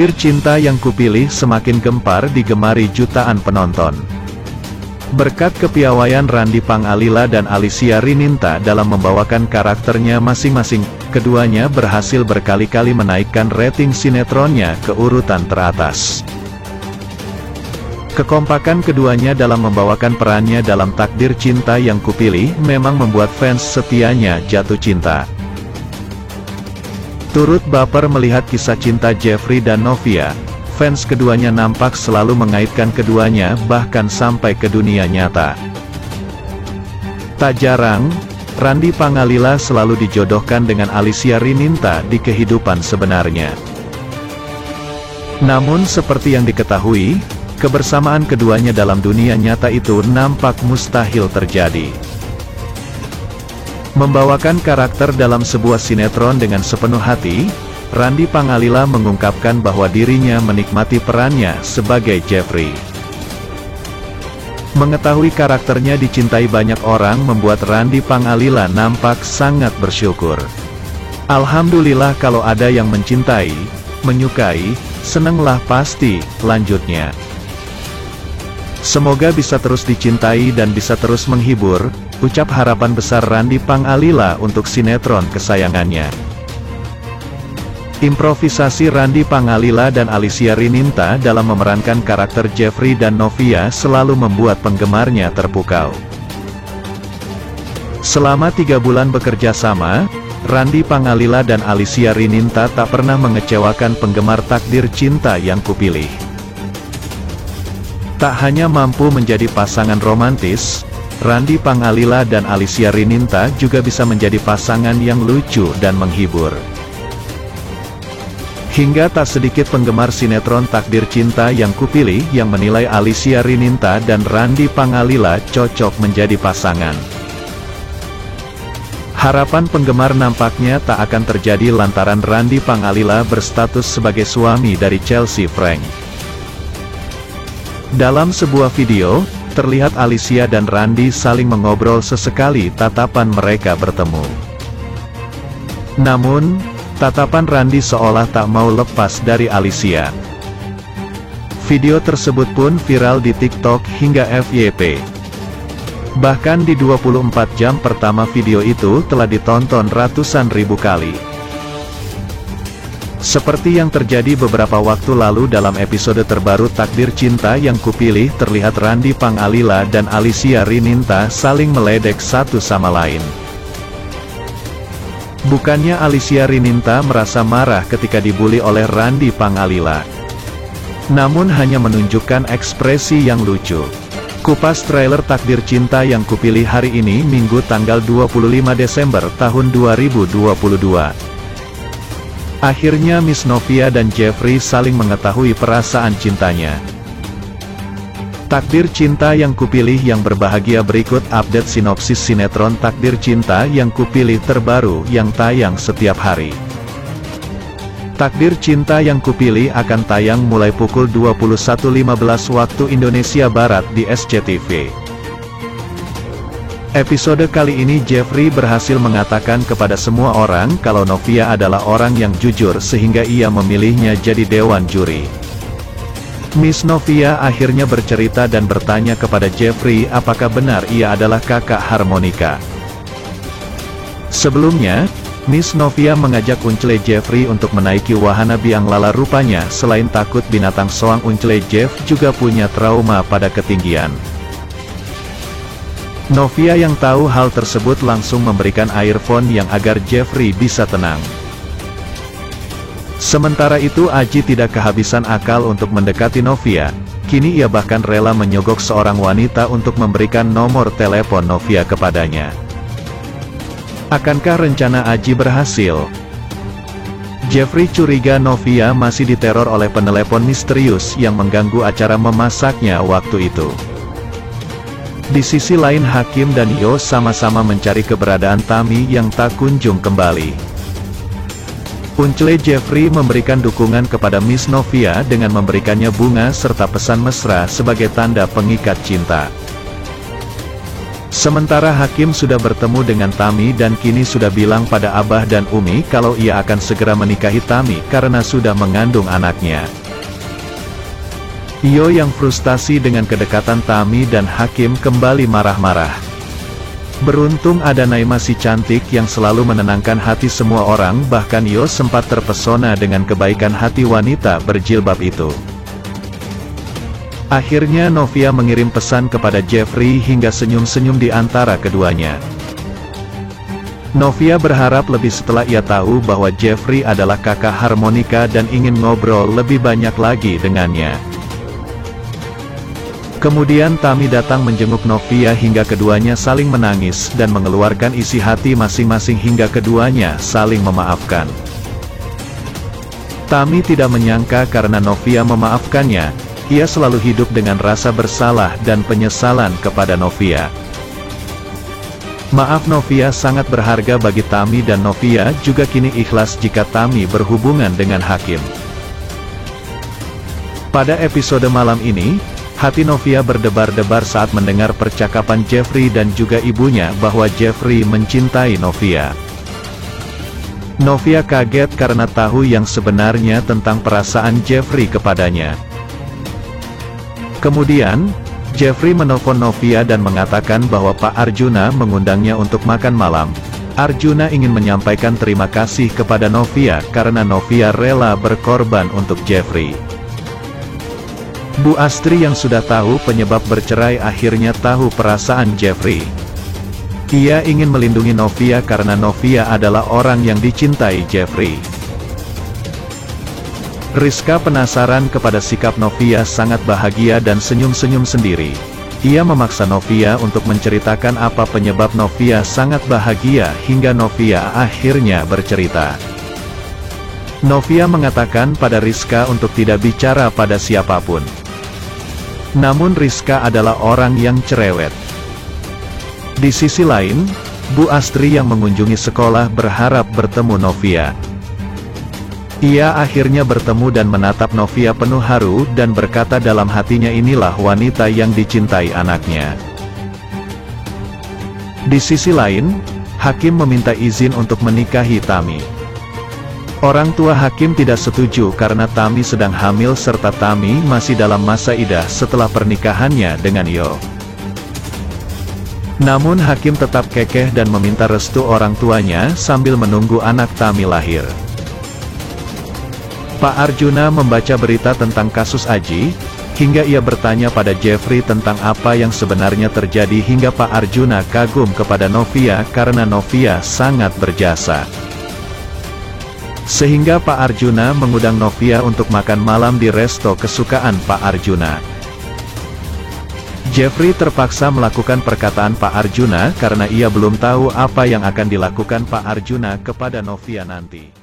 Takdir Cinta Yang Kupilih semakin gempar digemari jutaan penonton. Berkat kepiawaian Randy Pangalila dan Alicia Rininta dalam membawakan karakternya masing-masing, keduanya berhasil berkali-kali menaikkan rating sinetronnya ke urutan teratas. Kekompakan keduanya dalam membawakan perannya dalam Takdir Cinta Yang Kupilih memang membuat fans setianya jatuh cinta. Turut baper melihat kisah cinta Jeffrey dan Novia, fans keduanya nampak selalu mengaitkan keduanya bahkan sampai ke dunia nyata. Tak jarang, Randy Pangalila selalu dijodohkan dengan Alicia Rininta di kehidupan sebenarnya. Namun seperti yang diketahui, kebersamaan keduanya dalam dunia nyata itu nampak mustahil terjadi. Membawakan karakter dalam sebuah sinetron dengan sepenuh hati, Randy Pangalila mengungkapkan bahwa dirinya menikmati perannya sebagai Jeffrey. Mengetahui karakternya dicintai banyak orang membuat Randy Pangalila nampak sangat bersyukur. Alhamdulillah kalau ada yang mencintai, menyukai, senenglah pasti, lanjutnya. Semoga bisa terus dicintai dan bisa terus menghibur, ucap harapan besar Randy Pangalila untuk sinetron kesayangannya. Improvisasi Randy Pangalila dan Alicia Rininta dalam memerankan karakter Jeffrey dan Novia selalu membuat penggemarnya terpukau. Selama 3 bulan bekerja sama, Randy Pangalila dan Alicia Rininta tak pernah mengecewakan penggemar Takdir Cinta Yang Kupilih. Tak hanya mampu menjadi pasangan romantis, Randy Pangalila dan Alicia Rininta juga bisa menjadi pasangan yang lucu dan menghibur. Hingga tak sedikit penggemar sinetron Takdir Cinta Yang Kupilih yang menilai Alicia Rininta dan Randy Pangalila cocok menjadi pasangan. Harapan penggemar nampaknya tak akan terjadi lantaran Randy Pangalila berstatus sebagai suami dari Chelsea Frank. Dalam sebuah video, terlihat Alicia dan Randy saling mengobrol sesekali tatapan mereka bertemu. Namun, tatapan Randy seolah tak mau lepas dari Alicia. Video tersebut pun viral di TikTok hingga FYP. Bahkan di 24 jam pertama video itu telah ditonton ratusan ribu kali. Seperti yang terjadi beberapa waktu lalu dalam episode terbaru Takdir Cinta Yang Kupilih, terlihat Randy Pangalila dan Alicia Rininta saling meledek satu sama lain. Bukannya Alicia Rininta merasa marah ketika dibully oleh Randy Pangalila, namun hanya menunjukkan ekspresi yang lucu. Kupas trailer Takdir Cinta Yang Kupilih hari ini Minggu tanggal 25 Desember tahun 2022. Akhirnya Miss Novia dan Jeffrey saling mengetahui perasaan cintanya. Takdir Cinta Yang Kupilih yang berbahagia, berikut update sinopsis sinetron Takdir Cinta Yang Kupilih terbaru yang tayang setiap hari. Takdir Cinta Yang Kupilih akan tayang mulai pukul 21.15 waktu Indonesia Barat di SCTV. Episode kali ini Jeffrey berhasil mengatakan kepada semua orang kalau Novia adalah orang yang jujur sehingga ia memilihnya jadi dewan juri. Miss Novia akhirnya bercerita dan bertanya kepada Jeffrey apakah benar ia adalah kakak harmonika. Sebelumnya, Miss Novia mengajak Uncle Jeffrey untuk menaiki wahana biang lala. Rupanya selain takut binatang soang, Uncle Jeff juga punya trauma pada ketinggian. Novia yang tahu hal tersebut langsung memberikan earphone yang agar Jeffrey bisa tenang. Sementara itu Aji tidak kehabisan akal untuk mendekati Novia. Kini ia bahkan rela menyogok seorang wanita untuk memberikan nomor telepon Novia kepadanya. Akankah rencana Aji berhasil? Jeffrey curiga Novia masih diteror oleh penelepon misterius yang mengganggu acara memasaknya waktu itu. Di sisi lain Hakim dan Yo sama-sama mencari keberadaan Tami yang tak kunjung kembali. Uncle Jeffrey memberikan dukungan kepada Miss Novia dengan memberikannya bunga serta pesan mesra sebagai tanda pengikat cinta. Sementara Hakim sudah bertemu dengan Tami dan kini sudah bilang pada Abah dan Umi kalau ia akan segera menikahi Tami karena sudah mengandung anaknya. Iyo yang frustasi dengan kedekatan Tami dan Hakim kembali marah-marah. Beruntung ada Naima si cantik yang selalu menenangkan hati semua orang, bahkan Iyo sempat terpesona dengan kebaikan hati wanita berjilbab itu. Akhirnya Novia mengirim pesan kepada Jeffrey hingga senyum-senyum di antara keduanya. Novia berharap lebih setelah ia tahu bahwa Jeffrey adalah kakak harmonika dan ingin ngobrol lebih banyak lagi dengannya. Kemudian Tami datang menjenguk Novia hingga keduanya saling menangis dan mengeluarkan isi hati masing-masing hingga keduanya saling memaafkan. Tami tidak menyangka karena Novia memaafkannya. Ia selalu hidup dengan rasa bersalah dan penyesalan kepada Novia. Maaf Novia sangat berharga bagi Tami dan Novia juga kini ikhlas jika Tami berhubungan dengan Hakim. Pada episode malam ini, hati Novia berdebar-debar saat mendengar percakapan Jeffrey dan juga ibunya bahwa Jeffrey mencintai Novia. Novia kaget karena tahu yang sebenarnya tentang perasaan Jeffrey kepadanya. Kemudian, Jeffrey menelpon Novia dan mengatakan bahwa Pak Arjuna mengundangnya untuk makan malam. Arjuna ingin menyampaikan terima kasih kepada Novia karena Novia rela berkorban untuk Jeffrey. Bu Astri yang sudah tahu penyebab bercerai akhirnya tahu perasaan Jeffrey. Ia ingin melindungi Novia karena Novia adalah orang yang dicintai Jeffrey. Rizka penasaran kepada sikap Novia sangat bahagia dan senyum-senyum sendiri. Ia memaksa Novia untuk menceritakan apa penyebab Novia sangat bahagia hingga Novia akhirnya bercerita. Novia mengatakan pada Rizka untuk tidak bicara pada siapapun. Namun Rizka adalah orang yang cerewet. Di sisi lain, Bu Astri yang mengunjungi sekolah berharap bertemu Novia. Ia akhirnya bertemu dan menatap Novia penuh haru dan berkata dalam hatinya inilah wanita yang dicintai anaknya. Di sisi lain, Hakim meminta izin untuk menikahi Tami. Orang tua Hakim tidak setuju karena Tami sedang hamil serta Tami masih dalam masa idah setelah pernikahannya dengan Iyo. Namun Hakim tetap kekeh dan meminta restu orang tuanya sambil menunggu anak Tami lahir. Pak Arjuna membaca berita tentang kasus Aji, hingga ia bertanya pada Jeffrey tentang apa yang sebenarnya terjadi hingga Pak Arjuna kagum kepada Novia karena Novia sangat berjasa. Sehingga Pak Arjuna mengundang Novia untuk makan malam di resto kesukaan Pak Arjuna. Jeffrey terpaksa melakukan perkataan Pak Arjuna karena ia belum tahu apa yang akan dilakukan Pak Arjuna kepada Novia nanti.